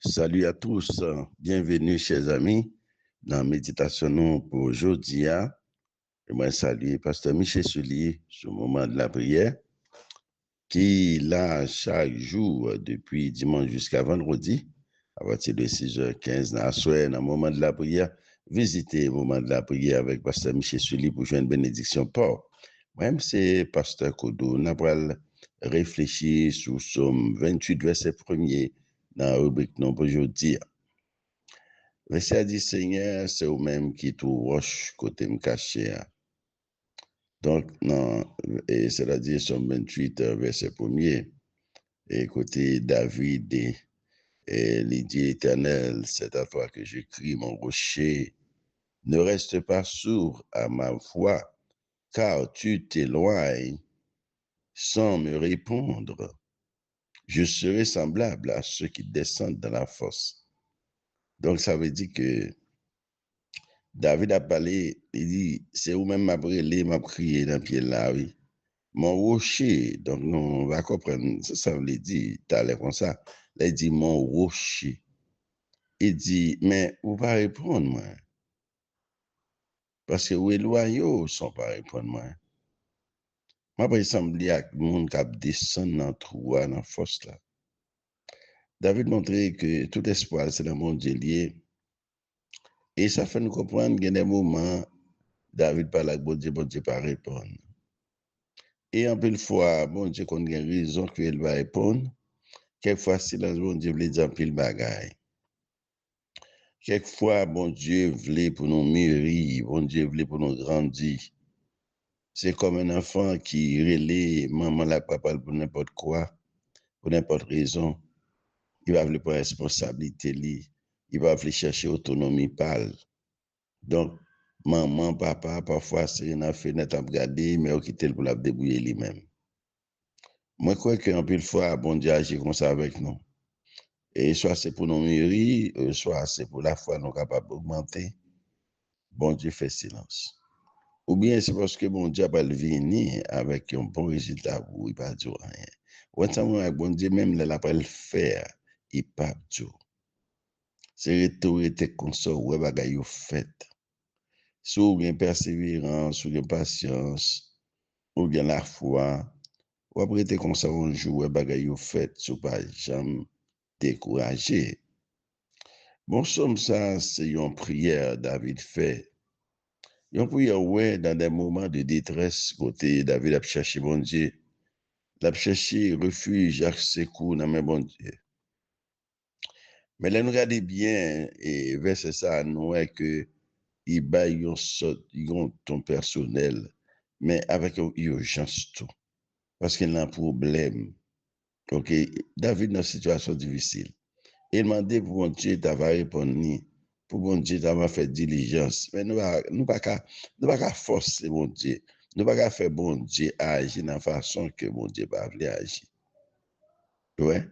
Salut à tous, bienvenue chers amis dans la méditation pour aujourd'hui. Moi saluer Pasteur Michel Soulier sur le moment de la prière qui là chaque jour depuis dimanche jusqu'à vendredi à partir de 6h15 dans la soirée, dans le moment de la prière, visitez le moment de la prière avec Pasteur Michel Soulier pour jouer une bénédiction pour. Moi-même c'est Pasteur Kodo, on va réfléchir sur Somme 28 verset 1er dans la rubrique non pour aujourd'hui. Verset dit Seigneur, c'est au même qui tout roche côté me caché. Donc, non, et c'est-à-dire Somme 28, verset 1er, et côté David, et il dit Éternel, c'est à toi que j'écris, mon rocher. Ne reste pas sourd à ma voix, car tu t'éloignes sans me répondre. Je serai semblable à ceux qui descendent dans la fosse. Donc, ça veut dire que David a parlé, il dit, c'est où même m'a brûlé, m'a crié dans le pied là, oui. Mon rocher, donc nous, on va comprendre, ça veut dire, t'as l'air comme ça. Là, il dit, mon rocher. Il dit, mais vous pas répondre, moi. Parce que où éloigné, ils sont pas répondre, moi. Moi, par exemple, il y a monde qui descend dans le trou, dans la fosse là. David montrait que tout espoir, c'est dans le monde lié. Et ça fait nous comprendre qu'il y a des moments, David parle avec bon Dieu pas répondre. Et en pile fois, bon Dieu qu'on a raison qu'il va répondre. Quelquefois, silence, bon Dieu veut dire pile bagaille. Quelquefois, bon Dieu veut pour nous mûrir, bon Dieu veut pour nous grandir. C'est comme un enfant qui relaie maman, la papa pour n'importe quoi, pour n'importe raison. Il va vouloir prendre responsabilité, il va vouloir chercher autonomie pâle. Donc, maman, papa, parfois, c'est une fenêtre à regarder, mais on quitte pour la débrouiller lui-même. Moi, je crois qu'un peu de fois, bon Dieu agit comme ça avec nous. Et soit c'est pour nous mûrir, soit c'est pour la foi nous capables d'augmenter. Bon Dieu fait silence. Ou bien c'est parce que bon Dieu va venir avec un bon résultat où il va dire rien. Ou bien bon Dieu même là pas le faire, il pas dire. C'est rhétorique comme ça ouais bagaille fait. Si ou bien persévérance, ou bien patience, ou bien la foi, ou après t'es comme ça un jour ouais bagaille fait, sous pas jamais découragé. Bon, somme ça, c'est une prière David fait. Une prière, ouais, dans des moments de détresse, côté David a cherché bon Dieu. Il a cherché refuge, secours dans mes bon Dieu. Mais là, nous regardons bien, et verset ça, nous voyons que il bat un ton personnel, mais avec une urgence tout. Parce qu'il a un problème. Ok, David dans une situation difficile. Il m'a dit pour mon Dieu, tu vas répondre, pour mon Dieu, tu vas faire diligence. Mais nous ne pas qu'à forcer mon Dieu. Nous ne pas qu'à faire bon Dieu agir de la façon que mon Dieu va agir. Ouais.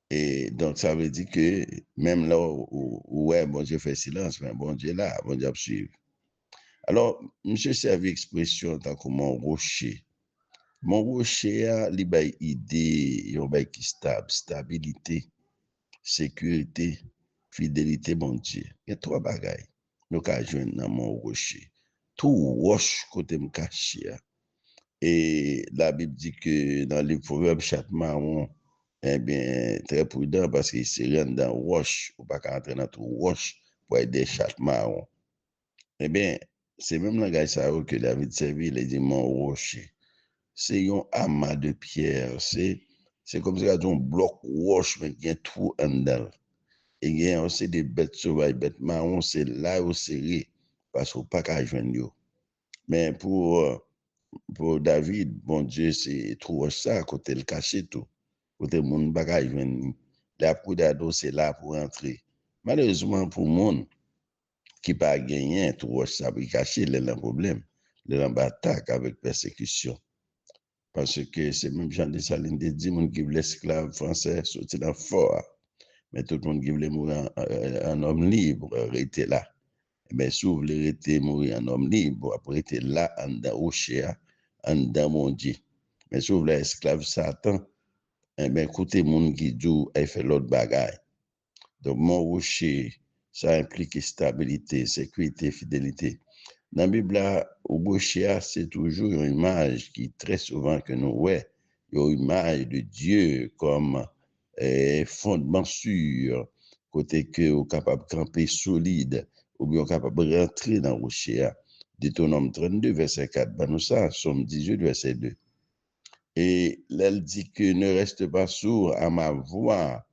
Et donc, ça veut dire que même là où ouais, bon Dieu fait silence, mais bon Dieu là, bon Dieu suivre. Alors, monsieur servi expression tant que mon rocher. Mon rocher a l'idée, il y qui stable, stabilité, sécurité, fidélité, bon Dieu. Il y a trois bagailles. Nous avons joué dans mon rocher. Tout roche côté me caché. Et la Bible dit que dans les proverbes, chaque marron, eh bien, très prudent parce qu'il se rend dans roche, ou pas qu'entrer dans tout roche pour aider chaque marron. Eh bien, c'est même langage ça que David servi, il a dit mon rocher. C'est un amas de pierre, c'est comme si il y a un bloc roche, mais il y a tout en dedans. Et il y a aussi des bêtes sauvages, bêtes marron, c'est là où c'est parce qu'on pas qu'à joindre. Mais pour David, bon Dieu, c'est trop ça, côté le caché tout. Côté mon bagage, la prudado, c'est là pour entrer. Malheureusement, pour monde qui pas gagné, trop ça, pour cacher, il a un problème. Il a un attaque avec persécution. Parce que c'est même Jean de Saline de dit, mon qui veut l'esclave français sortir dans le fort. Mais tout le monde qui voulait mourir en homme libre, rester là. Mais si vous voulez rester mourir en homme libre, après rester là, en dedans, au cher, en dedans, mon Dieu. Mais si vous voulez esclave Satan, eh bien, écoutez, mon qui dit, il fait l'autre bagaille. Donc, mon rocher, ça implique stabilité, sécurité, fidélité. Dans la Bible, au rocher, c'est toujours une image qui, très souvent, que nous voyons, une image de Dieu comme fondement sûr, côté que vous capable de camper solide, ou bien capable de rentrer dans le rocher. Deutéronome 32, verset 4, ben nous ça, Somme 18, verset 2. Et là, elle dit que ne reste pas sourd à ma voix.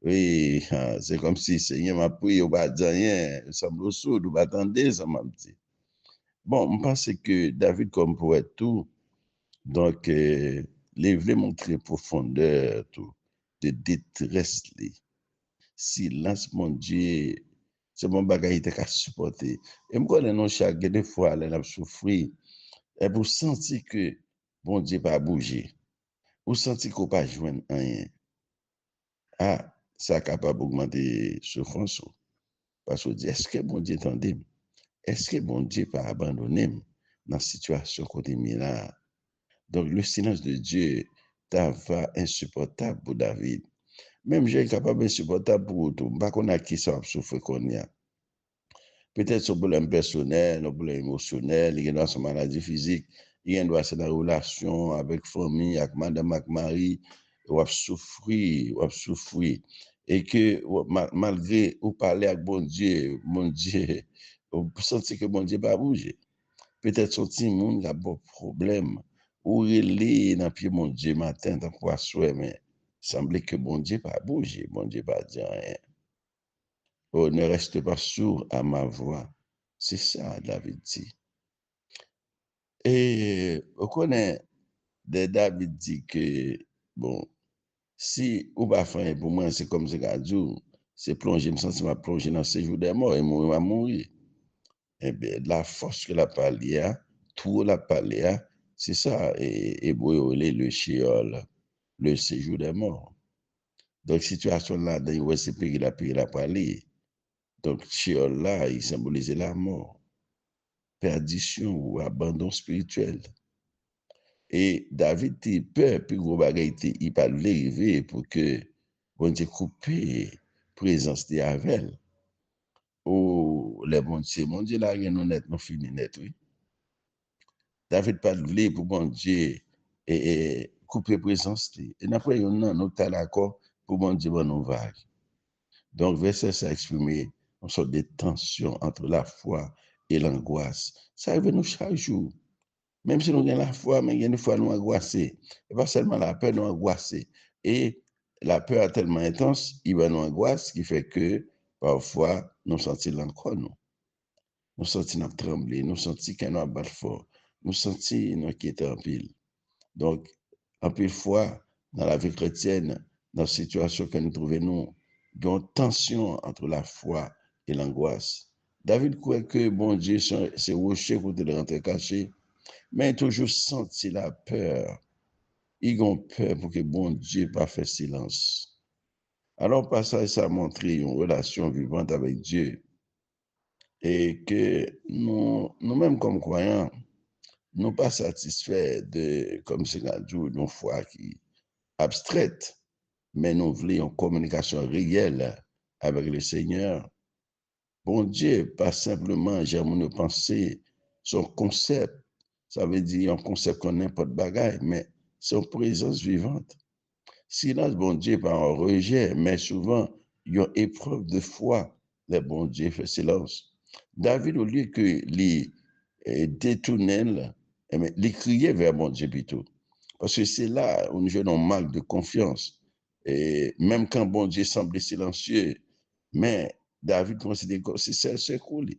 Oui, c'est comme si Seigneur m'a prié, ou pas dit rien, il semble sourd, ou pas attendre, ça m'a dit. Bon, je pense que David, comme poète, tout, donc, il voulait montrer profondeur, tout, de détresse, silence, mon Dieu, c'est mon bagage qui a supporter. Et moi, non, chaque des fois, elle a souffert, et vous sentez que, bon Dieu, pas bouger. Vous sentez qu'on pas joindre rien. Ah, ça capable d'augmenter souffrance. Parce que dit, est-ce que bon Dieu t'entend? Est-ce que bon Dieu pas abandonné dans la situation qu'on est mis là? Donc, le silence de Dieu va insupportable pour David. Même Dieu est capable insupportable pour tout. Pas qu'on a qui ça souffre qu'on y a. Peut-être son problème personnel, un problème émotionnel, il y a son maladie physique, il y a sa relation avec famille, avec madame, avec mari, ou a souffrir. Et que malgré ou parler avec bon Dieu, vous sentez que bon Dieu va bouger. Peut-être son petit monde a bon problème. Ou il est dans pied mon Dieu matin, dans quoi souhait, mais semblait que bon Dieu va bouger, bon Dieu va dire rien. Oh, ne reste pas sourd à ma voix. C'est ça, David dit. Et on connaît, David dit que, bon, si ou pas faire pour moi, c'est comme ce qu'a dit, c'est plonger, me sentir ma plonger dans ce jour des morts et mourir à mourir. Eh bien, la force que la parlé a, tout la parlé a, c'est ça, et le Sheol, le séjour des morts. Donc, situation là, dans le c'est pays la parlé. Donc, Sheol là, il symbolisait la mort, perdition ou abandon spirituel. Et David était peur, puis gros bagay il pas arriver pour que bon Dieu coupe présence de Avel. Oh, les bon Dieu là, il nous net, nous fini net, oui. David pas voulu pour bon Dieu et couper présence. Et après, on a nous d'accord pour bon Dieu, nous vague. Donc, verset ça exprime une sorte de tension entre la foi et l'angoisse. Ça arrive nous chaque jour. Même si nous avons la foi, mais il y a des fois nous angoissés. Et pas seulement la peur, nous angoissés. Et la peur est tellement intense, il va nous angoisse, ce qui fait que parfois, nous sentons encore nous. Nous sentons nous trembler, nous sentons qu'il nous bat fort, nous sentons nous inquiéter en pile. Donc, en pile fois, dans la vie chrétienne, dans la situation que nous trouvons, nous, il y a une tension entre la foi et l'angoisse. David croit que bon Dieu, c'est rocher pour te rentrer caché, mais il toujours senti la peur. Ils ont peur pour que bon Dieu pas fait silence. Alors, passage, ça a montré une relation vivante avec Dieu et que nous-mêmes comme croyants, nous pas satisfaits de, comme c'est la dit, une foi qui abstraite, mais nous voulons une communication réelle avec le Seigneur. Bon Dieu, pas simplement, j'aime nos pensées, son concept, ça veut dire un concept qu'on n'importe bagaille, mais son présence vivante. Silence, bon Dieu, pas un rejet, mais souvent, il y a une épreuve de foi. Le bon Dieu fait silence. David, au lieu que les détournait, il criait vers bon Dieu plutôt. Parce que c'est là où nous avons un manque de confiance. Et même quand bon Dieu semble silencieux, mais David considère que c'est cool.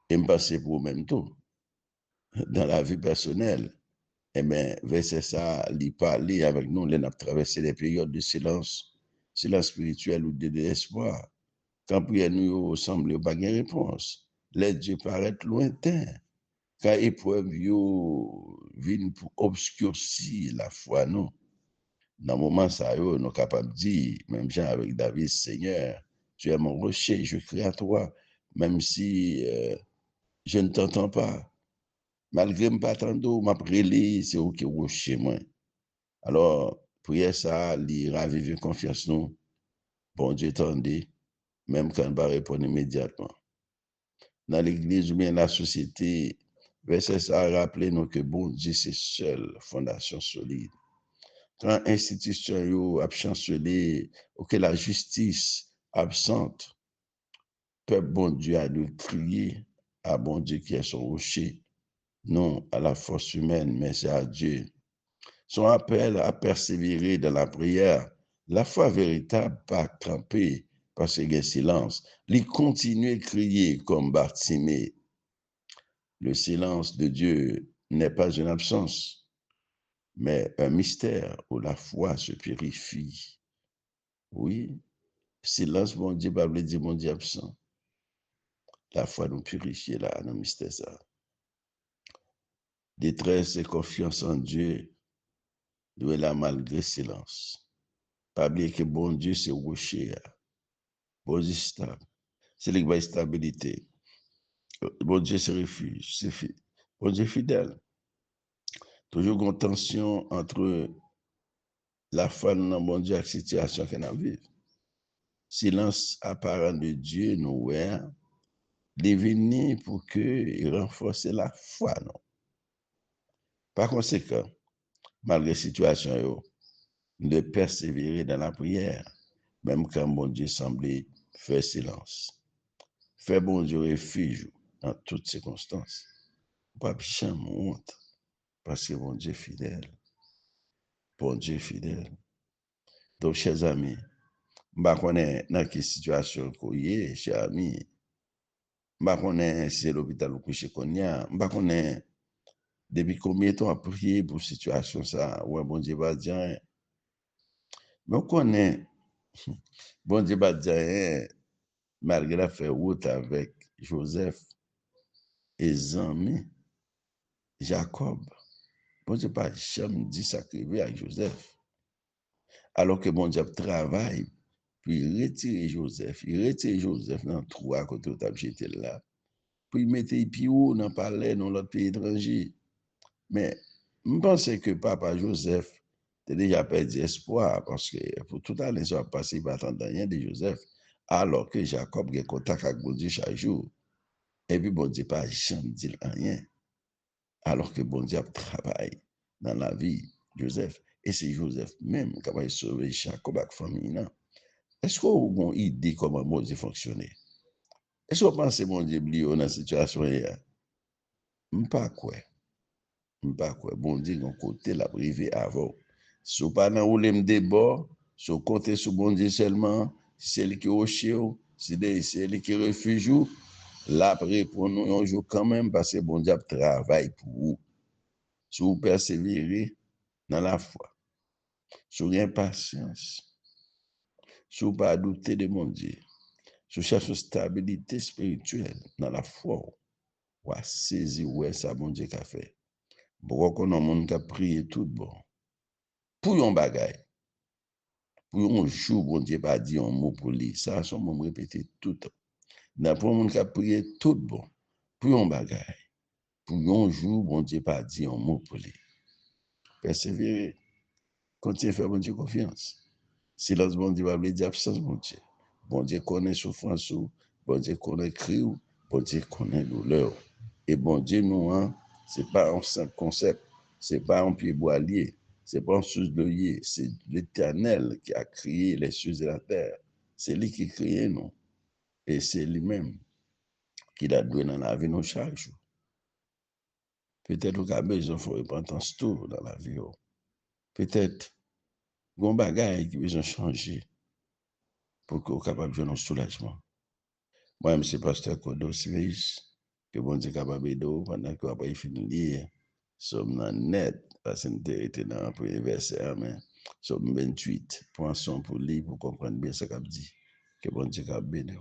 Et me passer pour même tout. Dans la vie personnelle, eh bien, verset ça, il parlait avec nous, il a traversé des périodes de silence, silence spirituel ou de désespoir. Quand prière nous semble pas de réponse, les dieux paraissent lointains. Quand épreuve viennent pour obscurcir la foi, nous. Dans le moment ça, nous sommes capables de dire, même Jean avec David, Seigneur, tu es mon rocher, je crie à toi, même si je ne t'entends pas. Malgré me pas attendre, m'a prié, c'est où qui rocher moi. Alors, prière ça, li ravive confiance nous Bon Dieu tendait, même quand il va répondre immédiatement. Dans l'église ou bien la société, verset ça rappelle nous que bon Dieu, c'est seule fondation solide. Quand l'institution a chancelé, ou que la justice absente, peuple bon Dieu a dû crier à bon Dieu qui est son rocher, non à la force humaine, mais c'est à Dieu. Son appel à persévérer dans la prière, la foi véritable, pas camper parce qu'il y a silence. Il continue à crier comme Bartimée. Le silence de Dieu n'est pas une absence, mais un mystère où la foi se purifie. Oui, silence, mon Dieu, pas dire mon Dieu absent. La foi nous purifie là, dans le mystère ça. Détresse et confiance en Dieu doit là malgré silence. Pas oublier que bon Dieu, c'est rocher, bon Dieu stable. C'est la stabilité. Bon Dieu, c'est refuge. Bon Dieu fidèle. Toujours une tension entre la foi dans bon Dieu et la situation qu'on a vivre. Silence apparent de Dieu, nous, devenu pour que renforcer la foi, non. Par conséquent, malgré la situation, de persévérer dans la prière, même quand bon Dieu semblait faire silence. Faire bon Dieu refuge dans toutes circonstances. Pas jamais honte, parce que bon Dieu est fidèle. Bon Dieu est fidèle. Donc, chers amis, je ne connais pas dans quelle situation vous êtes, chers amis. Je ne connais pas si c'est l'hôpital où vous êtes. Je ne connais pas depuis combien de temps à prier pour cette situation, ça, ouais, bon Dieu va dire. Mais on connaît, bon Dieu va dire, malgré la faire route avec Joseph et Zami, Jacob, bon Dieu pas jamais dit ça avec Joseph. Alors que bon Dieu travaille, puis il retire Joseph dans le trou à côté de j'étais là, puis il mettait pied haut dans le palais, dans l'autre pays étranger. Mais je pense que papa Joseph a déjà perdu espoir parce que pour tout aller ça passer, il va attendre rien de Joseph, alors que Jacob a contact avec bon Dieu chaque jour. Et puis bon Dieu pas jamais dit rien, alors que bon Dieu travaille dans la vie de Joseph. Et c'est Joseph même qui va sauver Jacob avec la famille. Est-ce que vous avez une idée comment bon Dieu fonctionne? Est-ce que vous pensez que bon Dieu est dans la situation? Je ne pas quoi. Bon Dieu, d'un côté, la privé avant. Si vous pas dans le débat, si vous comptez sur bon Dieu seulement, si c'est lui qui est au chien, si c'est lui qui refuge, là, pour nous, on joue quand même parce que bon Dieu travaille pour vous. Si vous persévérez dans la foi, si vous avez patience, si vous pas douter de mon Dieu, si vous cherchez une stabilité spirituelle dans la foi, vous allez saisir où est ça bon Dieu qui a fait. Pourquoi qu'on a un monde qui a prié tout bon? Pour yon bagay, pour yon jour, bon Dieu pas dit un mot pour lui. Ça, son mot répété tout le temps. Dans pour monde qui a prié tout bon, pour yon bagay, pour yon jour, bon Dieu pas dit un mot pour lui. Persévérer, continuez à faire bon Dieu confiance. Silence, bon Dieu va dire absence, bon Dieu. Bon Dieu connaît souffrance, bon Dieu connaît cri, bon Dieu connaît douleur. Et bon Dieu, nous, c'est pas un simple concept, c'est pas un pied boilier. C'est pas un sous de c'est l'Éternel qui a créé les cieux et la terre. C'est lui qui a créé nous. Et c'est lui-même qui l'a donné dans la vie nous chaque jour. Peut-être qu'on a besoin de repentance tout dans la vie. Peut-être qu'on a bagage qui besoin de changer pour qu'on soit capable de faire un soulagement. Moi, je suis pasteur Kodo Silis, que bon Dieu capable de pendant qu'on va finir lire. Somme net, parce que nous était dans le premier verset, mais somme 28, poinçon pour lire, pour comprendre bien ce qu'il dit. Que bon Dieu capable de